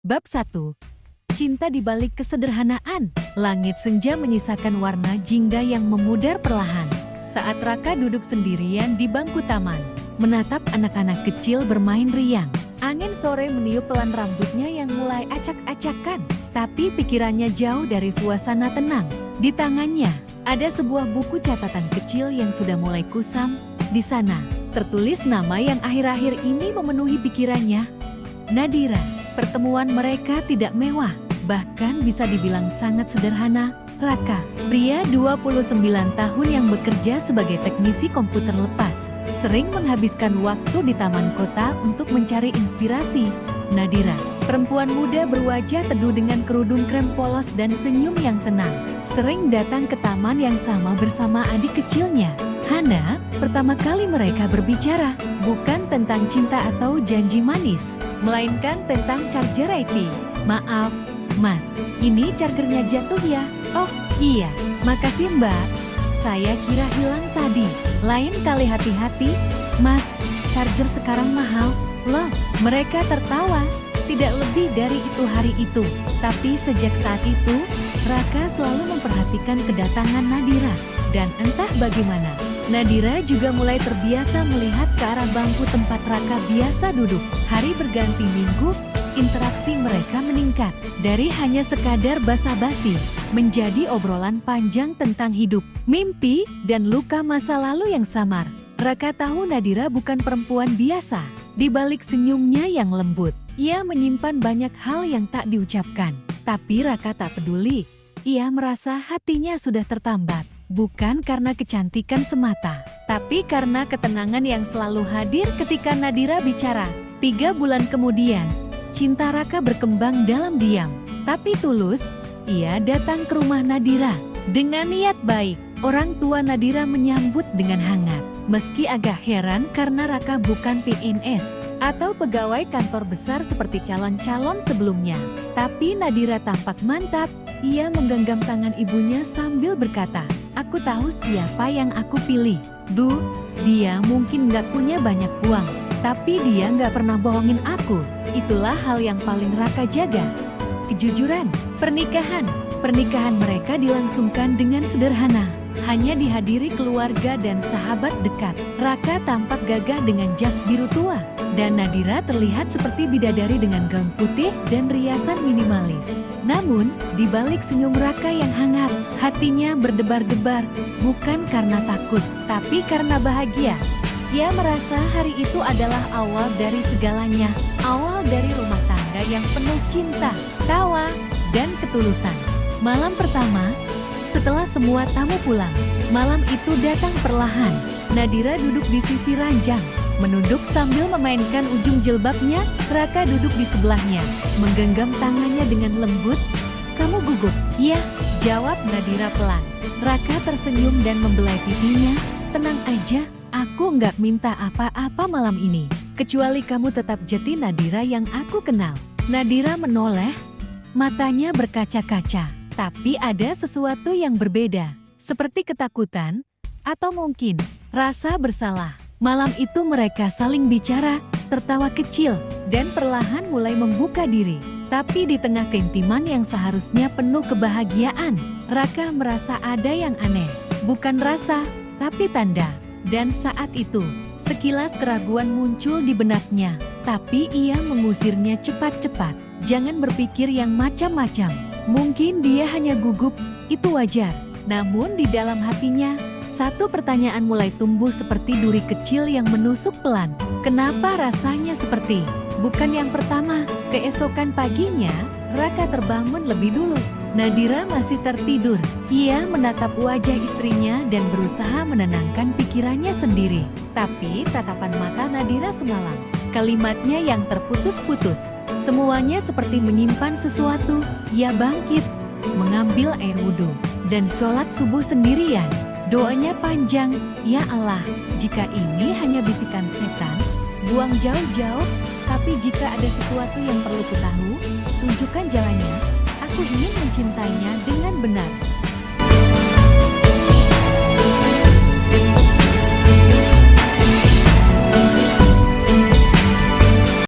Bab 1. Cinta di balik kesederhanaan. Langit senja menyisakan warna jingga yang memudar perlahan. Saat Raka duduk sendirian di bangku taman, menatap anak-anak kecil bermain riang. Angin sore meniup pelan rambutnya yang mulai acak-acakan, tapi pikirannya jauh dari suasana tenang. Di tangannya, ada sebuah buku catatan kecil yang sudah mulai kusam. Di sana, tertulis nama yang akhir-akhir ini memenuhi pikirannya, Nadira. Pertemuan mereka tidak mewah, bahkan bisa dibilang sangat sederhana. Raka, pria 29 tahun yang bekerja sebagai teknisi komputer lepas, sering menghabiskan waktu di taman kota untuk mencari inspirasi. Nadira, perempuan muda berwajah teduh dengan kerudung krem polos dan senyum yang tenang, sering datang ke taman yang sama bersama adik kecilnya, Hana. Pertama kali mereka berbicara, bukan tentang cinta atau janji manis, melainkan tentang charger IP. Maaf, Mas, ini chargernya jatuh ya? Oh, iya, makasih Mbak. Saya kira hilang tadi. Lain kali hati-hati, Mas, charger sekarang mahal. Loh, mereka tertawa. Tidak lebih dari itu hari itu. Tapi sejak saat itu, Raka selalu memperhatikan kedatangan Nadira. Dan entah bagaimana, Nadira juga mulai terbiasa melihat ke arah bangku tempat Raka biasa duduk. Hari berganti minggu, interaksi mereka meningkat. Dari hanya sekadar basa-basi, menjadi obrolan panjang tentang hidup, mimpi, dan luka masa lalu yang samar. Raka tahu Nadira bukan perempuan biasa. Di balik senyumnya yang lembut, ia menyimpan banyak hal yang tak diucapkan. Tapi Raka tak peduli. Ia merasa hatinya sudah tertambat. Bukan karena kecantikan semata, tapi karena ketenangan yang selalu hadir ketika Nadira bicara. 3 bulan kemudian, cinta Raka berkembang dalam diam, tapi tulus. Ia datang ke rumah Nadira dengan niat baik. Orang tua Nadira menyambut dengan hangat, meski agak heran karena Raka bukan PNS atau pegawai kantor besar seperti calon-calon sebelumnya. Tapi Nadira tampak mantap. Ia menggenggam tangan ibunya sambil berkata, "Aku tahu siapa yang aku pilih. Duh, dia mungkin nggak punya banyak uang, tapi dia nggak pernah bohongin aku. Itulah hal yang paling Raka jaga." Kejujuran. Pernikahan mereka dilangsungkan dengan sederhana. Hanya dihadiri keluarga dan sahabat dekat. Raka tampak gagah dengan jas biru tua, dan Nadira terlihat seperti bidadari dengan gaun putih dan riasan minimalis. Namun, di balik senyum Raka yang hangat, hatinya berdebar-debar, bukan karena takut, tapi karena bahagia. Ia merasa hari itu adalah awal dari segalanya, awal dari rumah tangga yang penuh cinta, tawa, dan ketulusan. Malam pertama, setelah semua tamu pulang, malam itu datang perlahan. Nadira duduk di sisi ranjang, menunduk sambil memainkan ujung jilbabnya. Raka duduk di sebelahnya, menggenggam tangannya dengan lembut. "Kamu gugup?" "Iya," jawab Nadira pelan. Raka tersenyum dan membelai pipinya. "Tenang aja, aku nggak minta apa-apa malam ini, kecuali kamu tetap jadi Nadira yang aku kenal." Nadira menoleh, matanya berkaca-kaca. Tapi ada sesuatu yang berbeda, seperti ketakutan, atau mungkin rasa bersalah. Malam itu mereka saling bicara, tertawa kecil, dan perlahan mulai membuka diri. Tapi di tengah keintiman yang seharusnya penuh kebahagiaan, Raka merasa ada yang aneh. Bukan rasa, tapi tanda. Dan saat itu, sekilas keraguan muncul di benaknya. Tapi ia mengusirnya cepat-cepat. Jangan berpikir yang macam-macam. Mungkin dia hanya gugup, itu wajar. Namun di dalam hatinya, satu pertanyaan mulai tumbuh seperti duri kecil yang menusuk pelan. Kenapa rasanya seperti bukan yang pertama? Keesokan paginya, Raka terbangun lebih dulu. Nadira masih tertidur. Ia menatap wajah istrinya dan berusaha menenangkan pikirannya sendiri. Tapi tatapan mata Nadira semalam, kalimatnya yang terputus-putus, semuanya seperti menyimpan sesuatu. Ia bangkit, mengambil air wudhu, dan sholat subuh sendirian. Doanya panjang, "Ya Allah, jika ini hanya bisikan setan, buang jauh-jauh. Tapi jika ada sesuatu yang perlu kutahui, tunjukkan jalannya. Aku ingin mencintainya dengan benar."